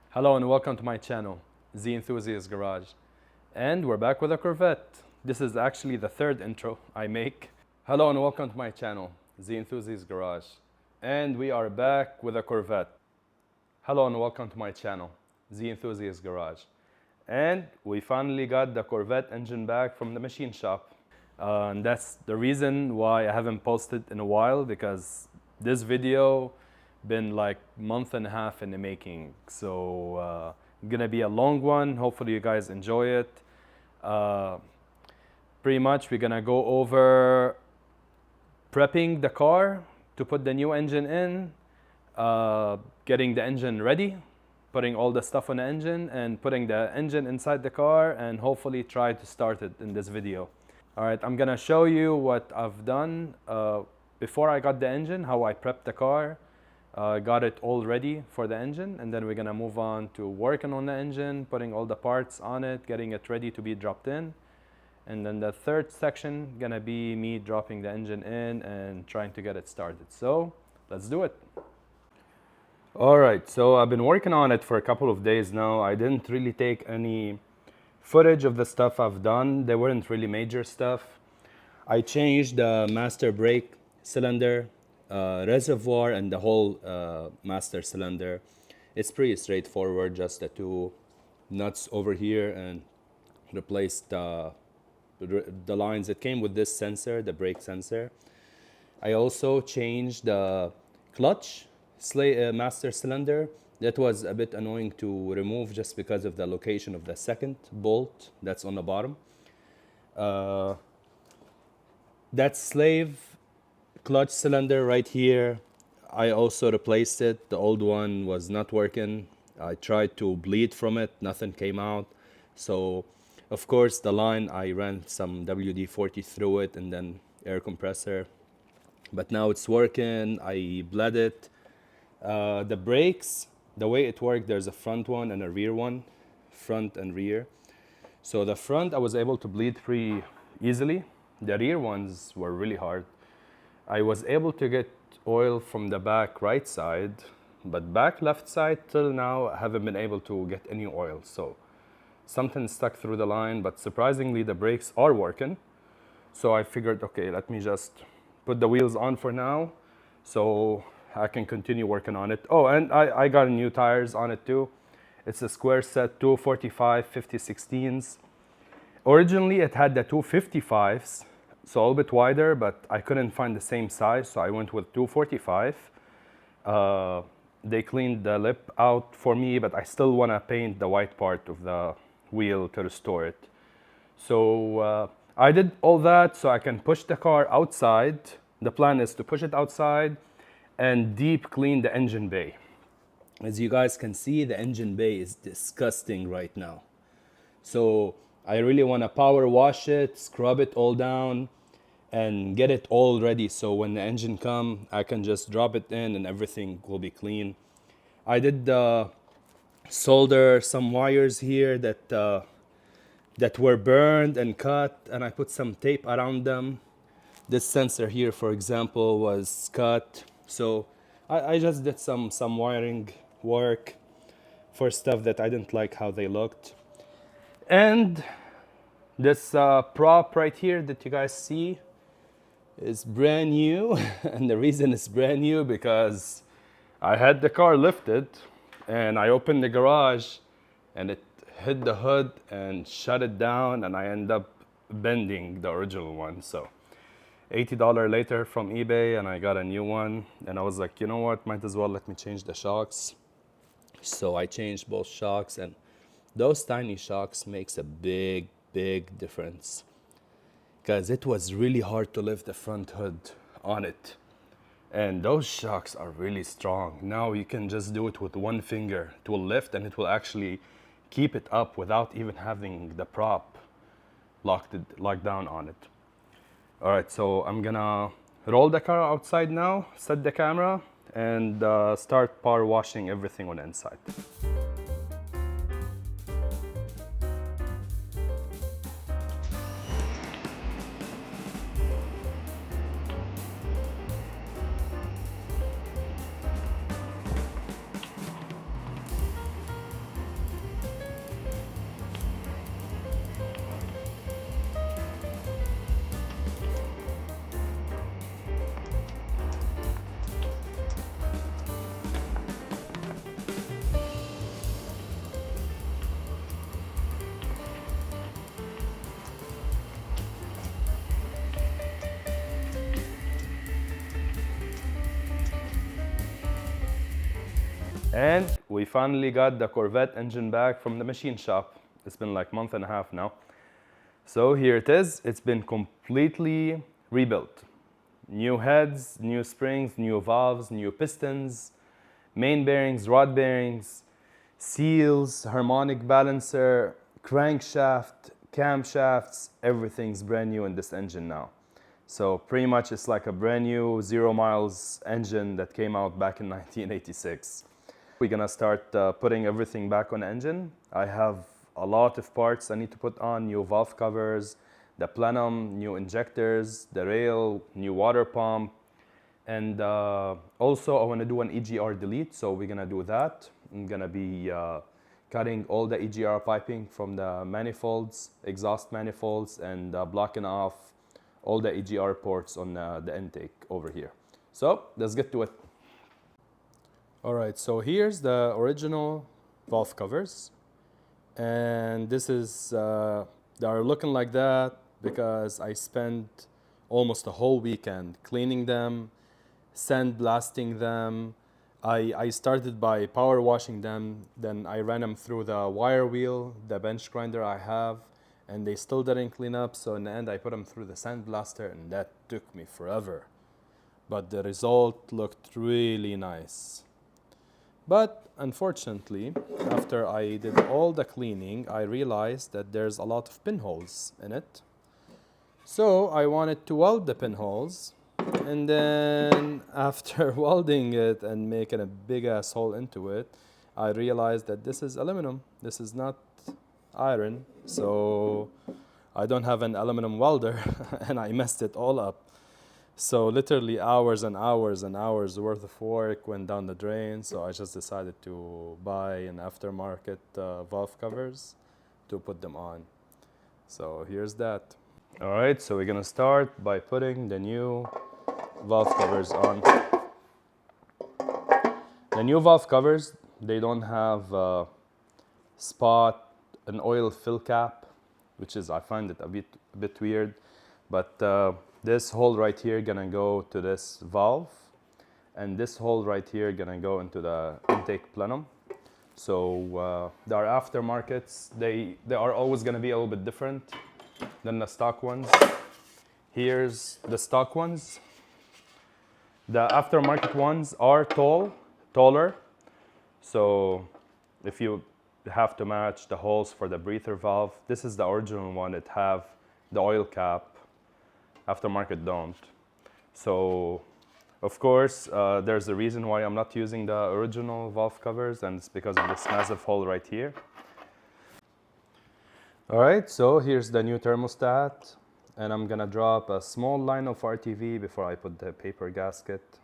Hello and welcome to my channel, The Enthusiast Garage. And we're back with a Corvette. This is actually the third intro I make. Hello and welcome to my channel, The Enthusiast Garage. And we are back with a Corvette. Hello and welcome to my channel, The Enthusiast Garage. And we finally got the Corvette engine back from the machine shop. And that's the reason why I haven't posted in a while, because this video been like month and a half in the making. So gonna be a long one. Hopefully you guys enjoy it. Pretty much we're gonna go over prepping the car to put the new engine in, getting the engine ready, putting all the stuff on the engine, and putting the engine inside the car, and hopefully try to start it in this video. All right, I'm gonna show you what I've done before I got the engine, how I prepped the car, got it all ready for the engine, and then we're gonna move on to working on the engine, putting all the parts on it, getting it ready to be dropped in. And then the third section gonna be me dropping the engine in and trying to get it started. So let's do it. All right, so I've been working on it for a couple of days now. I didn't really take any footage of the stuff I've done. They weren't really major stuff. I changed the master brake cylinder, reservoir, and the whole master cylinder. It's pretty straightforward, just the two nuts over here, and replaced the lines. It came with this sensor, the brake sensor. I also changed the clutch master cylinder. That was a bit annoying to remove just because of the location of the second bolt that's on the bottom. That slave clutch cylinder right here, I also replaced it. The old one was not working. I tried to bleed from it, nothing came out. So of course the line, I ran some WD-40 through it and then air compressor, but now it's working. I bled it. The brakes, the way it worked, there's a front one and a rear one, front and rear. So the front I was able to bleed pretty easily. The rear ones were really hard. I was able to get oil from the back right side, but back left side till now I haven't been able to get any oil. So something stuck through the line, but surprisingly the brakes are working. So I figured, okay, let me just put the wheels on for now so I can continue working on it. Oh, and I got new tires on it too. It's a square set 245 50/16s. Originally it had the 255s, so a little bit wider, but I couldn't find the same size, so I went with 245. They cleaned the lip out for me, but I still want to paint the white part of the wheel to restore it. So I did all that so I can push the car outside. The plan is to push it outside and deep clean the engine bay. As you guys can see, the engine bay is disgusting right now. So I really want to power wash it, scrub it all down, and get it all ready so when the engine comes, I can just drop it in and everything will be clean. I did solder some wires here that were burned and cut, and I put some tape around them. This sensor here, for example, was cut. So I just did some wiring work for stuff that I didn't like how they looked. And this prop right here that you guys see is brand new. And the reason it's brand new because I had the car lifted and I opened the garage and it hit the hood and shut it down, and I ended up bending the original one. So $80 later from eBay, and I got a new one. And I was like, you know what, might as well let me change the shocks. So I changed both shocks, and those tiny shocks makes a big difference, because it was really hard to lift the front hood on it. And those shocks are really strong. Now you can just do it with one finger. It will lift and it will actually keep it up without even having the prop locked down on it. All right, so I'm gonna roll the car outside now, set the camera, and start power washing everything on the inside. And we finally got the Corvette engine back from the machine shop. It's been like a month and a half now. So here it is. It's been completely rebuilt. New heads, new springs, new valves, new pistons, main bearings, rod bearings, seals, harmonic balancer, crankshaft, camshafts, everything's brand new in this engine now. So pretty much it's like a brand new 0 miles engine that came out back in 1986. We're gonna start putting everything back on the engine. I have a lot of parts I need to put on, new valve covers, the plenum, new injectors, the rail, new water pump, and also I want to do an EGR delete, so we're gonna do that. I'm gonna be cutting all the EGR piping from the manifolds, exhaust manifolds, and blocking off all the EGR ports on the intake over here. So let's get to it. All right, so here's the original valve covers, and this is they are looking like that because I spent almost a whole weekend cleaning them, sandblasting them. I started by power washing them, then I ran them through the wire wheel, the bench grinder I have, and they still didn't clean up, so in the end I put them through the sandblaster, and that took me forever. But the result looked really nice. But unfortunately, after I did all the cleaning, I realized that there's a lot of pinholes in it. So I wanted to weld the pinholes, and then after welding it and making a big ass hole into it, I realized that this is aluminum. This is not iron, so I don't have an aluminum welder and I messed it all up. So literally hours and hours and hours worth of work went down the drain, so I just decided to buy an aftermarket valve covers to put them on. So here's that. All right, so we're gonna start by putting the new valve covers on. The new valve covers, they don't have an oil fill cap, which is, I find it a bit weird, but this hole right here gonna go to this valve, and this hole right here gonna go into the intake plenum. So there are aftermarkets. They are always gonna be a little bit different than the stock ones. Here's the stock ones. The aftermarket ones are taller. So if you have to match the holes for the breather valve, this is the original one. It have the oil cap. Aftermarket don't. So of course, there's a reason why I'm not using the original valve covers, and it's because of this massive hole right here. All right, so here's the new thermostat, and I'm gonna drop a small line of RTV before I put the paper gasket.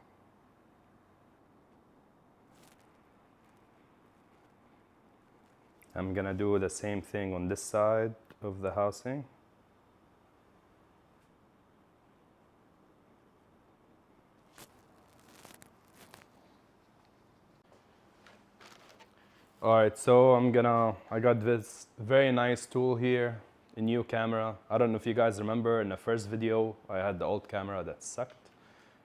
I'm gonna do the same thing on this side of the housing. All right, so I got this very nice tool here, a new camera. I don't know if you guys remember in the first video, I had the old camera that sucked.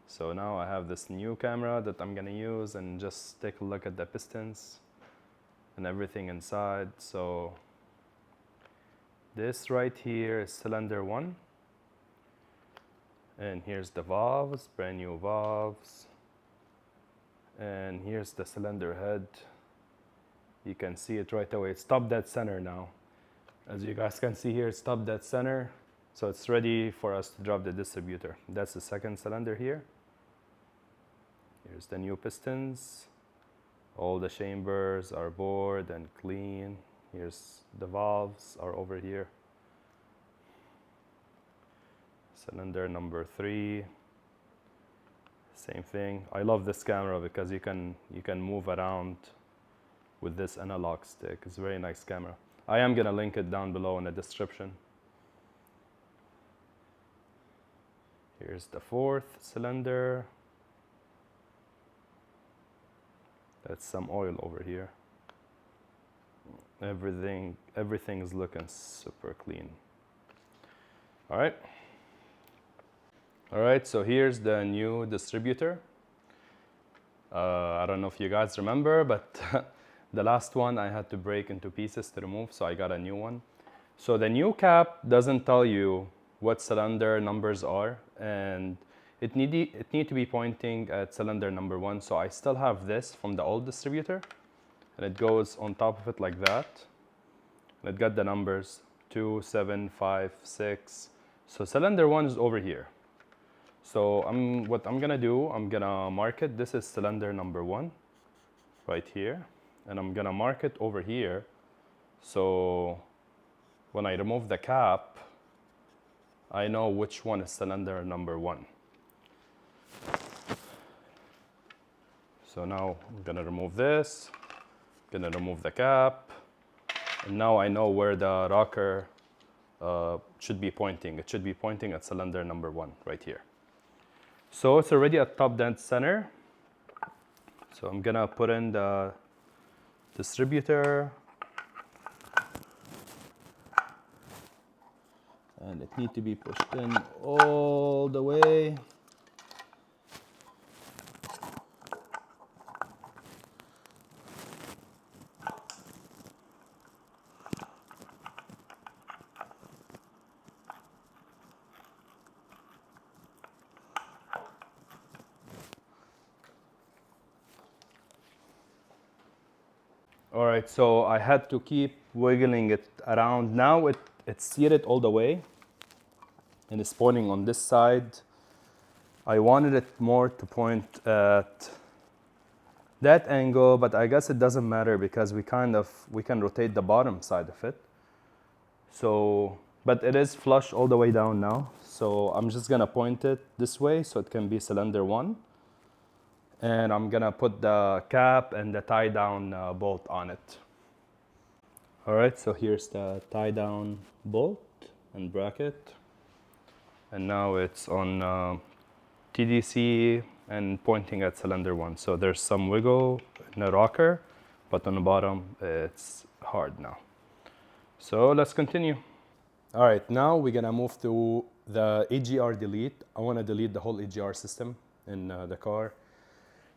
So now I have this new camera that I'm gonna use and just take a look at the pistons and everything inside. So this right here is cylinder 1. And here's the valves, brand new valves. And here's the cylinder head. You can see it right away. It's top dead center now. As you guys can see here, it's top dead center. So it's ready for us to drop the distributor. That's the second cylinder here. Here's the new pistons. All the chambers are bored and clean. Here's the valves are over here. Cylinder number 3. Same thing. I love this camera because you can move around with this analog stick. It's a very nice camera. I am gonna link it down below in the description. Here's the 4th cylinder. That's some oil over here. Everything is looking super clean. All right, so here's the new distributor. I don't know if you guys remember, but the last one I had to break into pieces to remove, so I got a new one. So the new cap doesn't tell you what cylinder numbers are, and it need to be pointing at cylinder number 1. So I still have this from the old distributor, and it goes on top of it like that. And it got the numbers 2, 7, 5, 6. So cylinder 1 is over here. So what I'm gonna do, I'm gonna mark it. This is cylinder number 1, right here, and I'm gonna mark it over here. So when I remove the cap, I know which one is cylinder number 1. So now I'm gonna remove this, gonna remove the cap, and now I know where the rocker should be pointing. It should be pointing at cylinder number 1 right here. So it's already at top dead center. So I'm gonna put in the distributor, and it needs to be pushed in all the way. All right, so I had to keep wiggling it around. Now it's seated all the way, and it's pointing on this side. I wanted it more to point at that angle, but I guess it doesn't matter because we can rotate the bottom side of it. So, but it is flush all the way down now. So I'm just gonna point it this way so it can be cylinder 1. And I'm gonna put the cap and the tie down bolt on it. All right, so here's the tie down bolt and bracket. And now it's on TDC and pointing at cylinder 1. So there's some wiggle in the rocker, but on the bottom it's hard now. So let's continue. All right, now we're gonna move to the AGR delete. I wanna delete the whole AGR system in the car.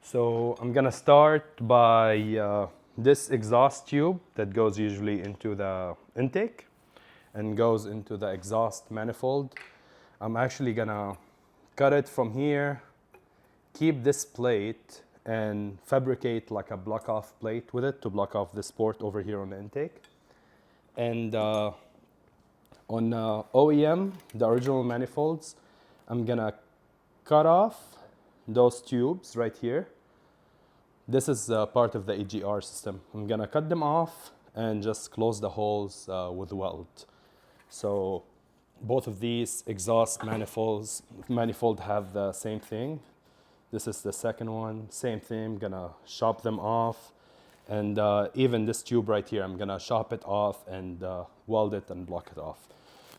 So I'm gonna start by this exhaust tube that goes usually into the intake and goes into the exhaust manifold. I'm actually gonna cut it from here, keep this plate, and fabricate like a block off plate with it to block off this port over here on the intake. And on OEM, the original manifolds, I'm gonna cut off those tubes right here. This is part of the AGR system. I'm gonna cut them off and just close the holes with weld. So both of these exhaust manifold have the same thing. This is the second one, same thing. I'm gonna shop them off, and even this tube right here, I'm gonna shop it off and weld it and block it off.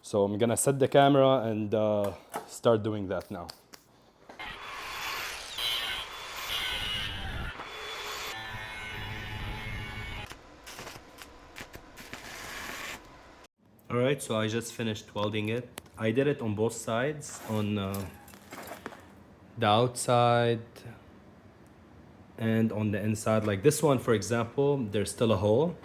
So I'm gonna set the camera and start doing that now. All right, so I just finished welding it. I did it on both sides, on the outside and on the inside. Like this one, for example, there's still a hole.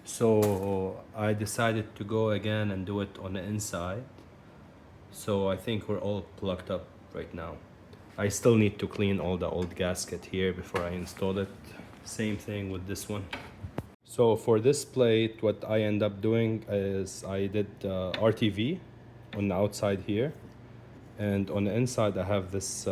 So I decided to go again and do it on the inside. So I think we're all plugged up right now. I still need to clean all the old gasket here before I install it. Same thing with this one. So for this plate, what I end up doing is I did RTV on the outside here, and on the inside I have this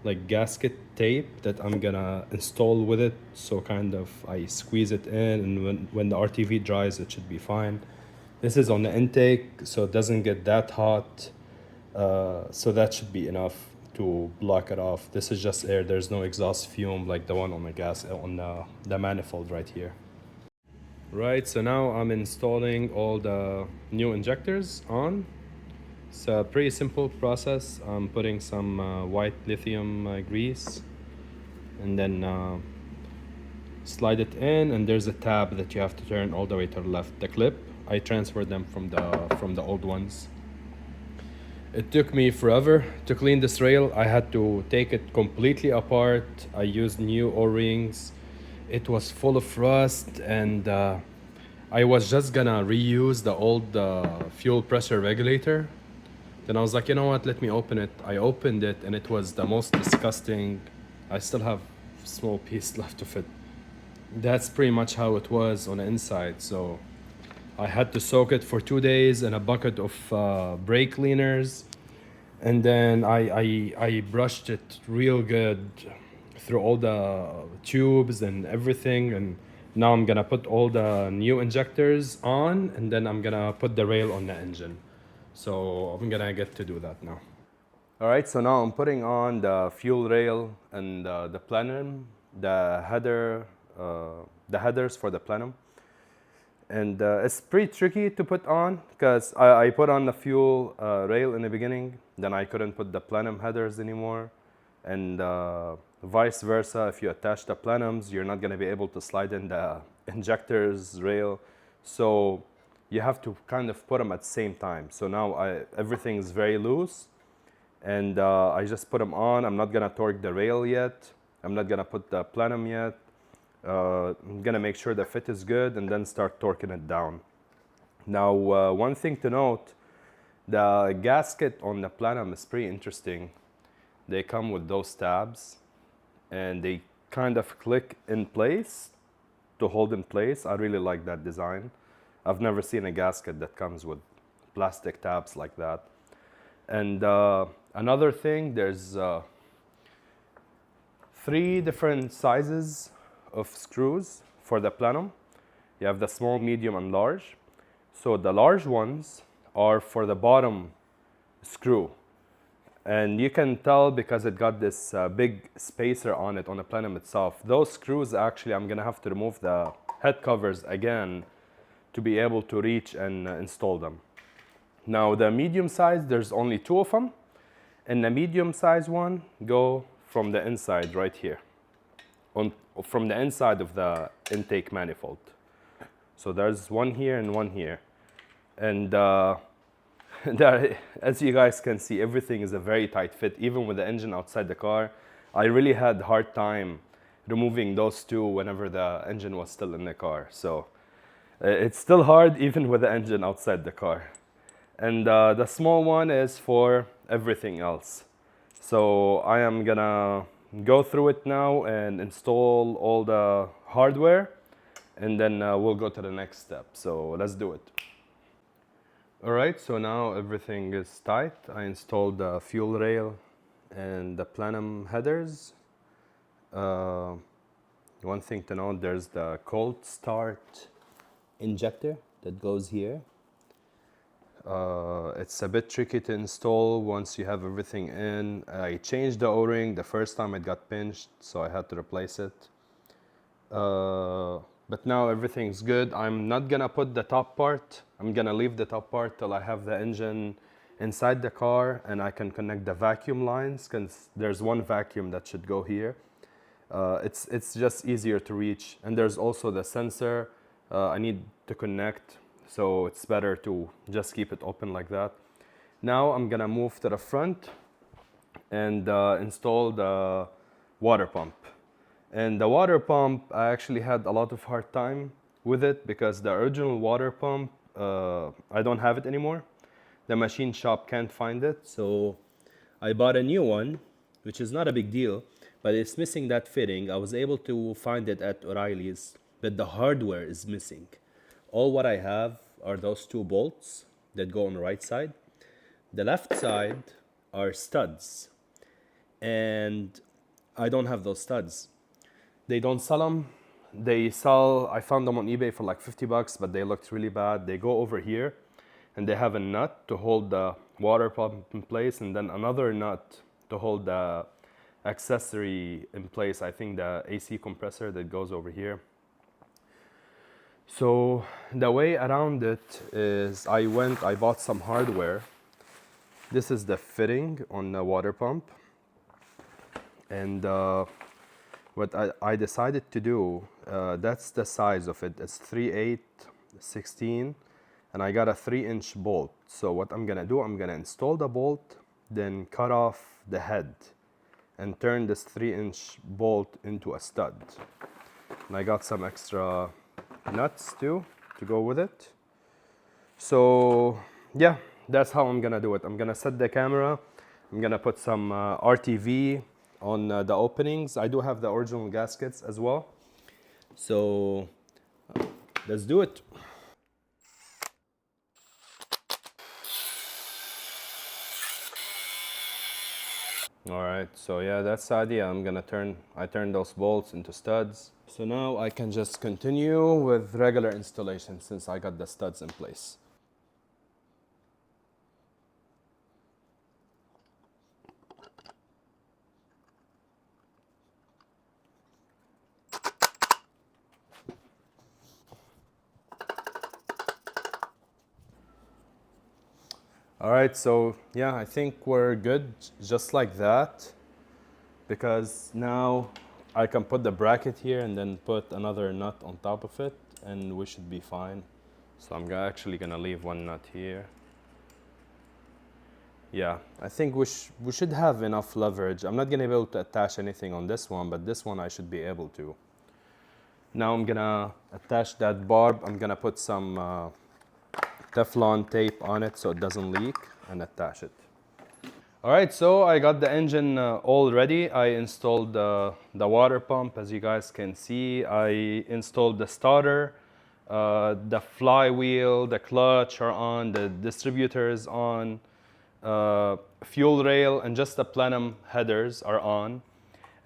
like gasket tape that I'm gonna install with it. So kind of I squeeze it in, and when the RTV dries, it should be fine. This is on the intake, so it doesn't get that hot. So that should be enough to block it off. This is just air. There's no exhaust fume like the one on the manifold right here. Right, so now I'm installing all the new injectors on. It's a pretty simple process. I'm putting some white lithium grease, and then slide it in, and there's a tab that you have to turn all the way to the left. The clip, I transferred them from the old ones. It took me forever to clean this rail. I had to take it completely apart. I used new O-rings. It was full of rust, and I was just gonna reuse the old fuel pressure regulator. Then I was like, you know what, let me open it. I opened it, and it was the most disgusting. I still have a small piece left of it. That's pretty much how it was on the inside. So I had to soak it for 2 days in a bucket of brake cleaners, and then I brushed it real good through all the tubes and everything. And now I'm gonna put all the new injectors on, and then I'm gonna put the rail on the engine. So I'm gonna get to do that now. All right, so now I'm putting on the fuel rail and the plenum, the headers for the plenum. And it's pretty tricky to put on because I put on the fuel rail in the beginning, then I couldn't put the plenum headers anymore. And vice versa, if you attach the plenums, you're not gonna be able to slide in the injectors rail. So you have to kind of put them at the same time. So now everything's very loose, and I just put them on. I'm not gonna torque the rail yet. I'm not gonna put the plenum yet. I'm gonna make sure the fit is good and then start torquing it down. Now, one thing to note, the gasket on the plenum is pretty interesting. They come with those tabs, and they kind of click in place to hold in place. I really like that design. I've never seen a gasket that comes with plastic tabs like that. And another thing, there's 3 different sizes of screws for the plenum. You have the small, medium, and large. So the large ones are for the bottom screw. And you can tell because it got this big spacer on it on the plenum itself. Those screws, actually, I'm gonna have to remove the head covers again to be able to reach and install them. Now the medium size, there's only 2 of them. And the medium size one go from the inside right here, from the inside of the intake manifold. So there's one here and one here. And as you guys can see, everything is a very tight fit, even with the engine outside the car. I really had a hard time removing those 2 whenever the engine was still in the car. So it's still hard even with the engine outside the car. And the small one is for everything else. So I am gonna go through it now and install all the hardware, and then we'll go to the next step. So let's do it. All right, so now everything is tight. I installed the fuel rail and the plenum headers. One thing to note, there's the cold start injector that goes here. It's a bit tricky to install once you have everything in. I changed the O-ring. The first time it got pinched, so I had to replace it. But now everything's good. I'm not gonna put the top part. I'm gonna leave the top part till I have the engine inside the car and I can connect the vacuum lines, because there's one vacuum that should go here. It's just easier to reach. And there's also the sensor I need to connect, so it's better to just keep it open like that. Now I'm gonna move to the front and install the water pump. And the water pump, I actually had a lot of hard time with it because the original water pump, I don't have it anymore. The machine shop can't find it, so I bought a new one, which is not a big deal, but it's missing that fitting. I was able to find it at O'Reilly's, but the hardware is missing. All what I have are those 2 bolts that go on the right side. The left side are studs, and I don't have those studs. They don't sell them. I found them on eBay for like $50, but they looked really bad. They go over here, and they have a nut to hold the water pump in place, and then another nut to hold the accessory in place. I think the AC compressor that goes over here. So the way around it is I bought some hardware. This is the fitting on the water pump. And what I decided to do, that's the size of it. It's 3/8, 16. and I got a 3-inch bolt. So what I'm gonna do, I'm gonna install the bolt, then cut off the head and turn this 3-inch bolt into a stud. And I got some extra nuts too to go with it. So yeah, that's how I'm gonna do it. I'm gonna set the camera. I'm gonna put some RTV on the openings. I do have the original gaskets as well. So let's do it. All right, so yeah, that's the idea. I turn those bolts into studs. So now I can just continue with regular installation since I got the studs in place. All right, so yeah, I think we're good just like that, because now I can put the bracket here and then put another nut on top of it and we should be fine. So I'm actually gonna leave one nut here. Yeah, I think we should have enough leverage. I'm not gonna be able to attach anything on this one, but this one I should be able to. Now I'm gonna attach that barb. I'm gonna put some Teflon tape on it so it doesn't leak and attach it. All right, so I got the engine all ready. I installed the water pump, as you guys can see. I installed the starter, the flywheel, the clutch are on, the distributor is on, fuel rail, and just the plenum headers are on.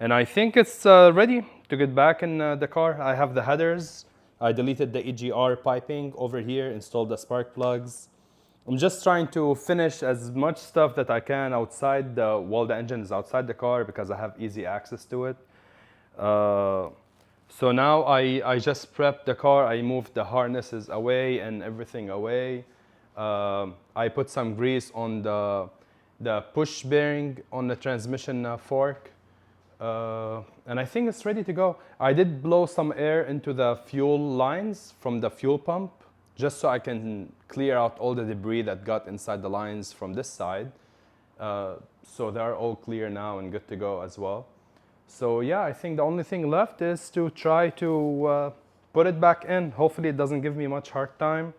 And I think it's ready to get back in the car. I have the headers. I deleted the EGR piping over here, installed the spark plugs. I'm just trying to finish as much stuff that I can outside while the engine is outside the car because I have easy access to it. So now I just prepped the car. I moved the harnesses away and everything away. I put some grease on the push bearing on the transmission fork. And I think it's ready to go. I did blow some air into the fuel lines from the fuel pump just so I can clear out all the debris that got inside the lines from this side. So they're all clear now and good to go as well. So yeah, I think the only thing left is to try to put it back in. Hopefully it doesn't give me much hard time.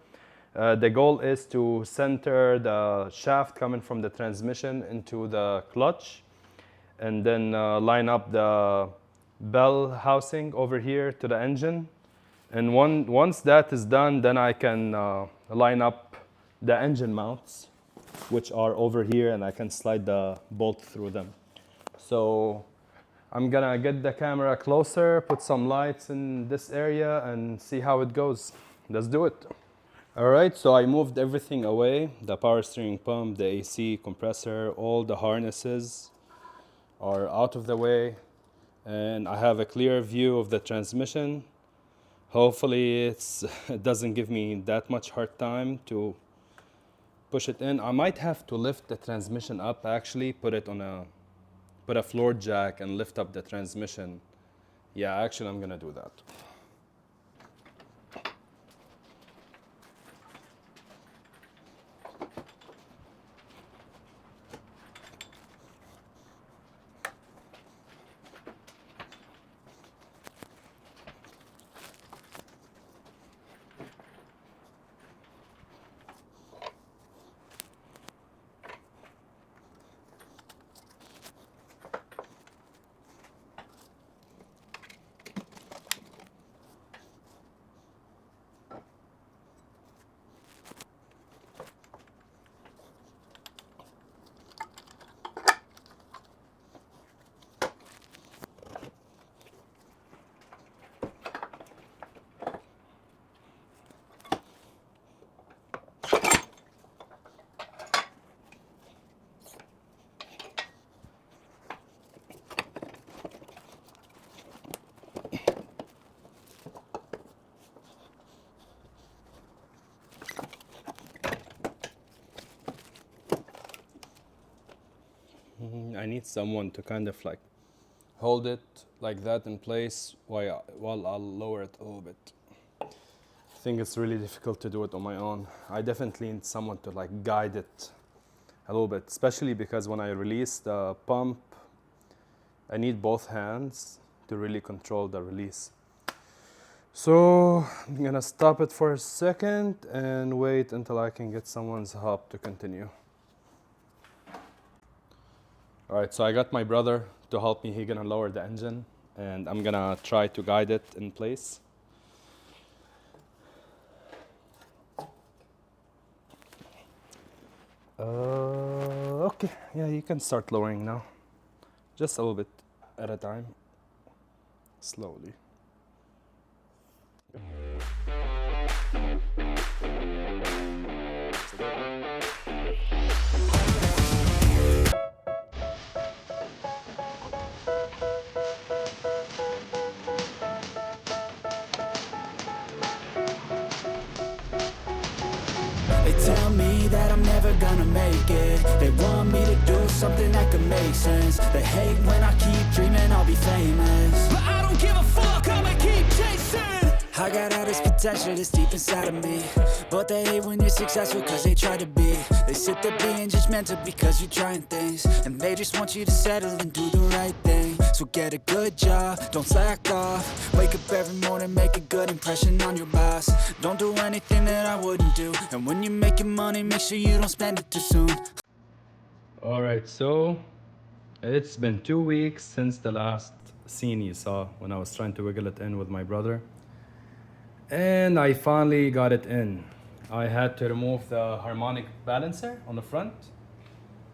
The goal is to center the shaft coming from the transmission into the clutch, and then line up the bell housing over here to the engine. And once that is done, then I can line up the engine mounts, which are over here, and I can slide the bolt through them. So I'm gonna get the camera closer, put some lights in this area, and see how it goes. Let's do it. All right, so I moved everything away, the power steering pump, the AC compressor, all the harnesses are out of the way, and I have a clear view of the transmission. Hopefully it doesn't give me that much hard time to push it in. I might have to lift the transmission up actually, put a floor jack and lift up the transmission. Yeah, actually I'm gonna do that. I need someone to kind of like hold it like that in place while I'll lower it a little bit. think it's really difficult to do it on my own. I definitely need someone to like guide it a little bit, especially because when I release the pump, I need both hands to really control the release. So I'm gonna stop it for a second and wait until I can get someone's help to continue. All right, so I got my brother to help me. He's gonna lower the engine and I'm gonna try to guide it in place. Okay, yeah, you can start lowering now. Just a little bit at a time, slowly. They tell me that I'm never gonna make it. They want me to do something that could make sense. They hate when I keep dreaming I'll be famous, but I don't give a fuck, I'ma keep chasing. I got all this potential that's deep inside of me, but they hate when you're successful cause they try to be. They sit there being judgmental because you're trying things, and they just want you to settle and do the right thing. So get a good job, don't slack off. Wake up every morning, make a good impression on your boss. Don't do anything that I wouldn't do, and when you're making money, make sure you don't spend it too soon. All right, so it's been 2 weeks since the last scene you saw when I was trying to wiggle it in with my brother. And I finally got it in. I had to remove the harmonic balancer on the front.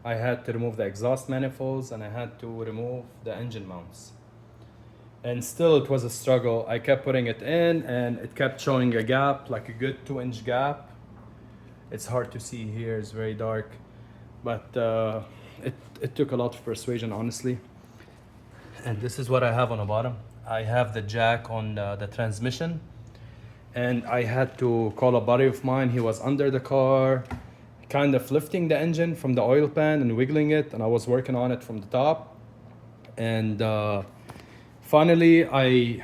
I had to remove the exhaust manifolds and I had to remove the engine mounts. And still it was a struggle. I kept putting it in and it kept showing a gap, like a good 2-inch gap. It's hard to see here, it's very dark. But it took a lot of persuasion, honestly. And this is what I have on the bottom. I have the jack on the transmission. And I had to call a buddy of mine. He was under the car, kind of lifting the engine from the oil pan and wiggling it. And I was working on it from the top. And finally, I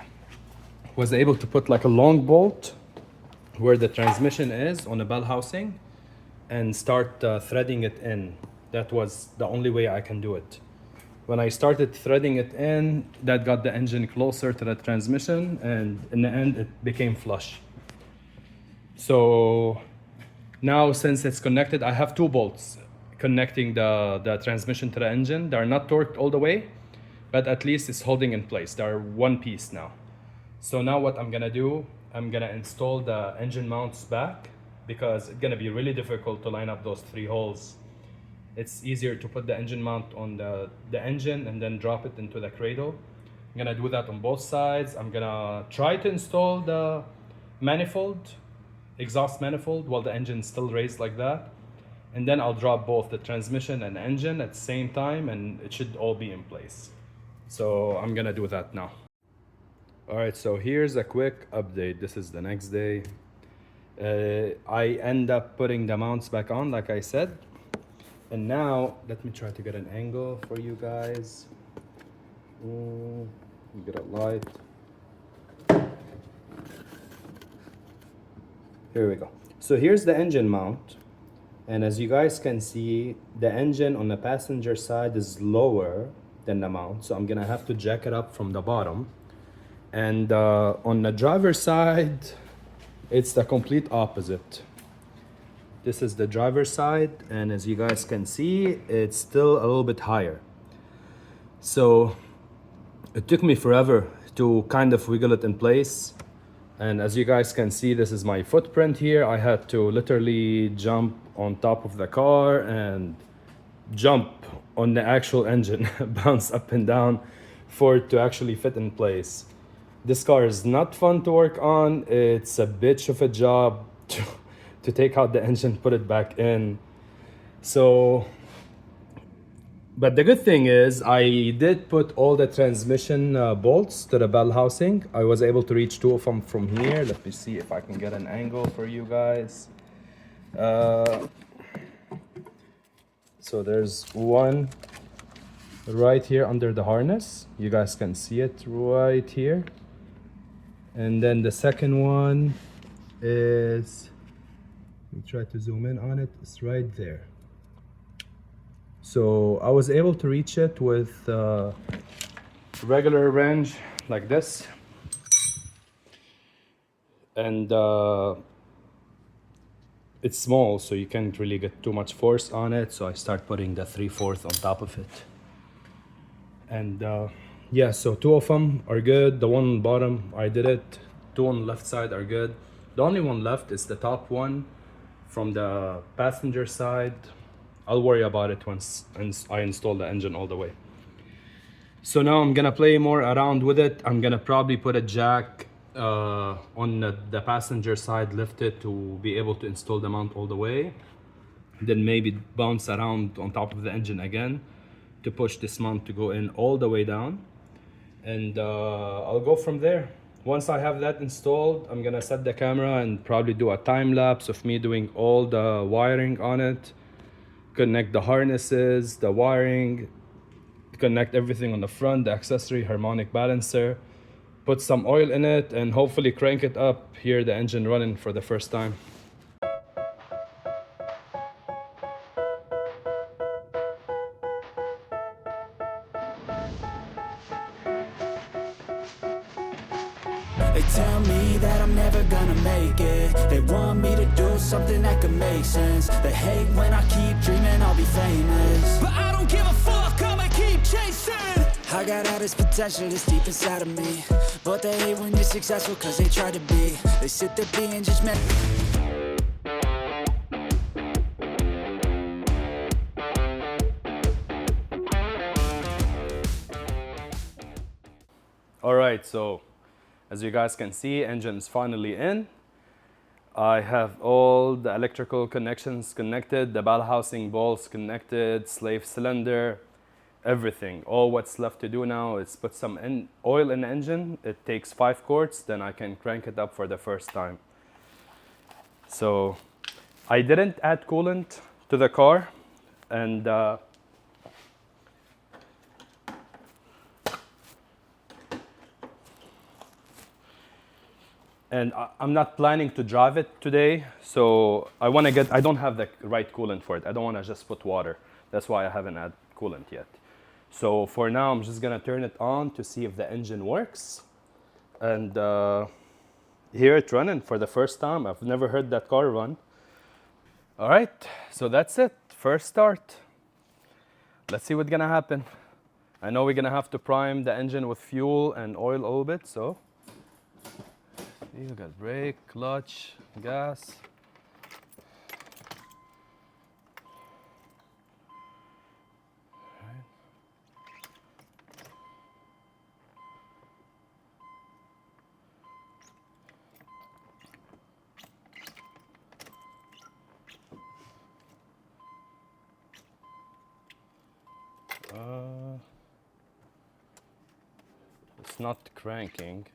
was able to put like a long bolt where the transmission is on the bell housing and start threading it in. That was the only way I can do it. When I started threading it in, that got the engine closer to the transmission, and in the end, it became flush. So now, since it's connected, I have 2 bolts connecting the transmission to the engine. They're not torqued all the way, but at least it's holding in place. They're one piece now. So now what I'm gonna do, I'm gonna install the engine mounts back because it's gonna be really difficult to line up those 3 holes. It's easier to put the engine mount on the engine and then drop it into the cradle. I'm gonna do that on both sides. I'm gonna try to install the manifold, exhaust manifold, while the engine's still raised like that. And then I'll drop both the transmission and engine at the same time and it should all be in place. So I'm gonna do that now. All right, so here's a quick update. This is the next day. I end up putting the mounts back on, like I said. And now, let me try to get an angle for you guys. Get a light. Here we go. So here's the engine mount. And as you guys can see, the engine on the passenger side is lower than the mount. So I'm gonna have to jack it up from the bottom. And on the driver's side, it's the complete opposite. This is the driver's side, and as you guys can see, it's still a little bit higher. So it took me forever to kind of wiggle it in place. And as you guys can see, this is my footprint here. I had to literally jump on top of the car and jump on the actual engine, bounce up and down for it to actually fit in place. This car is not fun to work on. It's a bitch of a job to take out the engine, put it back in. So, but the good thing is I did put all the transmission bolts to the bell housing. I was able to reach 2 of them from here. Let me see if I can get an angle for you guys. So there's one right here under the harness. You guys can see it right here. And then the second one is, let me try to zoom in on it, it's right there. So I was able to reach it with regular wrench like this, and it's small, so you can't really get too much force on it, so I start putting the 3/4 on top of it. And yeah, so 2 of them are good. The one on bottom, I did it. 2 on the left side are good. The only one left is the top one from the passenger side. I'll worry about it once I install the engine all the way. So now I'm gonna play more around with it. I'm gonna probably put a jack on the passenger side, lift it to be able to install the mount all the way. Then maybe bounce around on top of the engine again to push this mount to go in all the way down. And I'll go from there. Once I have that installed, I'm gonna set the camera and probably do a time lapse of me doing all the wiring on it, connect the harnesses, the wiring, connect everything on the front, the accessory, harmonic balancer, put some oil in it, and hopefully crank it up, hear the engine running for the first time. They tell me that I'm never gonna make it. They want me to do something that could make sense. They hate when I keep dreaming I'll be famous, but I don't give a fuck, I'ma keep chasing. I got all this potential that's deep inside of me, but they hate when you're successful cause they try to be. They sit there being judgmental. All right, so as you guys can see, engine is finally in. I have all the electrical connections connected, the bell housing bolts connected, slave cylinder, everything. All what's left to do now is put some oil in the engine. It takes 5 quarts, then I can crank it up for the first time. So I didn't add coolant to the car, and I'm not planning to drive it today, so I don't have the right coolant for it. I don't want to just put water. That's why I haven't added coolant yet. So for now, I'm just gonna turn it on to see if the engine works. And hear it running for the first time. I've never heard that car run. All right, so that's it, first start. Let's see what's gonna happen. I know we're gonna have to prime the engine with fuel and oil a little bit, so. You got brake, clutch, gas. It's not cranking.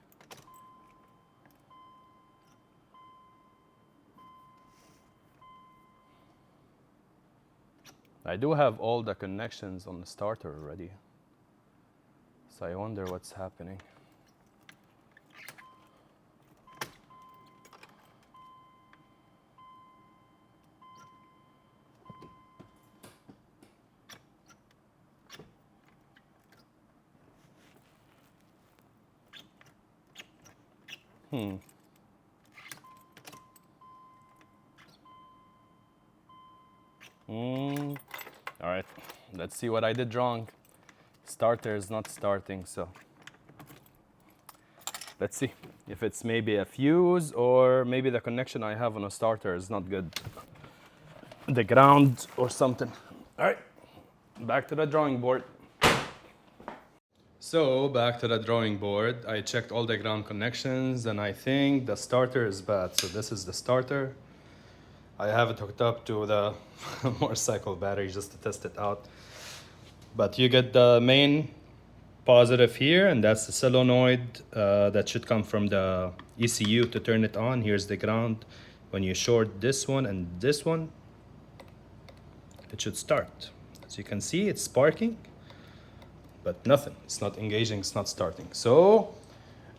I do have all the connections on the starter already, so I wonder what's happening. All right, let's see what I did wrong. Starter is not starting, so let's see if it's maybe a fuse or maybe the connection I have on a starter is not good. The ground or something. All right, back to the drawing board. So back to the drawing board. I checked all the ground connections and I think the starter is bad. So this is the starter. I have it hooked up to the motorcycle battery just to test it out. But you get the main positive here, and that's the solenoid that should come from the ECU to turn it on. Here's the ground. When you short this one and this one, it should start. As you can see, it's sparking, but nothing. It's not engaging, it's not starting. So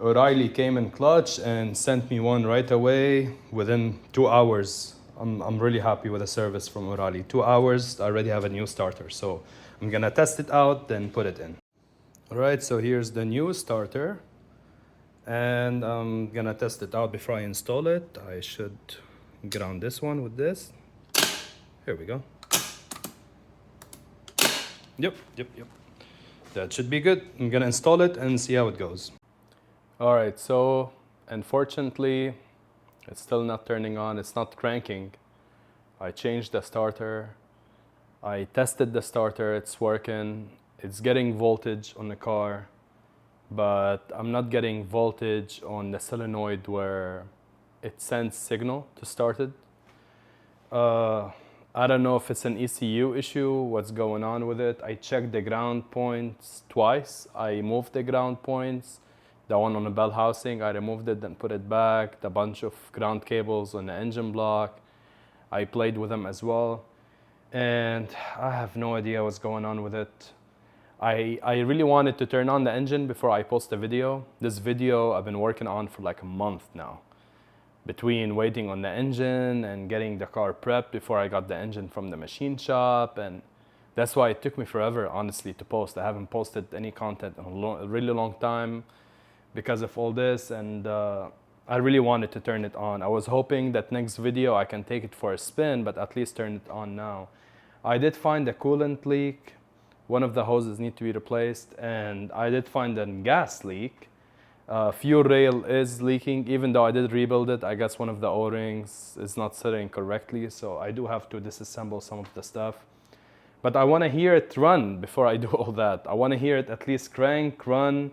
O'Reilly came in clutch and sent me one right away within 2 hours. I'm really happy with the service from O'Reilly. 2 hours, I already have a new starter. So I'm gonna test it out, then put it in. All right, so here's the new starter. And I'm gonna test it out before I install it. I should ground this one with this. Here we go. Yep. That should be good. I'm gonna install it and see how it goes. All right, so unfortunately, it's still not turning on. It's not cranking. I changed the starter. I tested the starter. It's working. It's getting voltage on the car, but I'm not getting voltage on the solenoid where it sends signal to start it. I don't know if it's an ECU issue, what's going on with it. I checked the ground points twice. I moved the ground points. The one on the bell housing, I removed it and put it back. The bunch of ground cables on the engine block, I played with them as well. And I have no idea what's going on with it. I really wanted to turn on the engine before I post the video. This video I've been working on for like a month now, between waiting on the engine and getting the car prepped before I got the engine from the machine shop. And that's why it took me forever, honestly, to post. I haven't posted any content in a really long time because of all this. And I really wanted to turn it on. I was hoping that next video I can take it for a spin, but at least turn it on now. I did find a coolant leak. One of the hoses need to be replaced. And I did find a gas leak. Fuel rail is leaking. Even though I did rebuild it, I guess one of the O-rings is not sitting correctly, so I do have to disassemble some of the stuff. But I want to hear it run before I do all that. I want to hear it at least crank, run.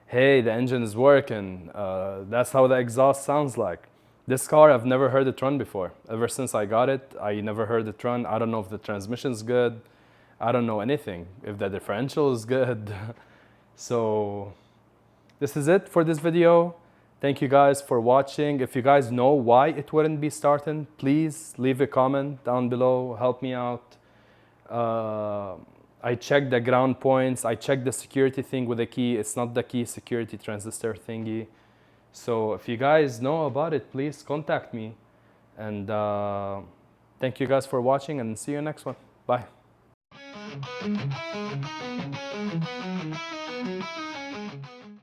Hey, the engine is working. That's how the exhaust sounds like. This car, I've never heard it run before. Ever since I got it, I never heard it run. I don't know if the transmission's good. I don't know anything. If the differential is good. So this is it for this video. Thank you guys for watching. If you guys know why it wouldn't be starting, please leave a comment down below. Help me out. I checked the ground points. I checked the security thing with the key. It's not the key security transistor thingy. So if you guys know about it, please contact me. And thank you guys for watching, and see you next one. Bye.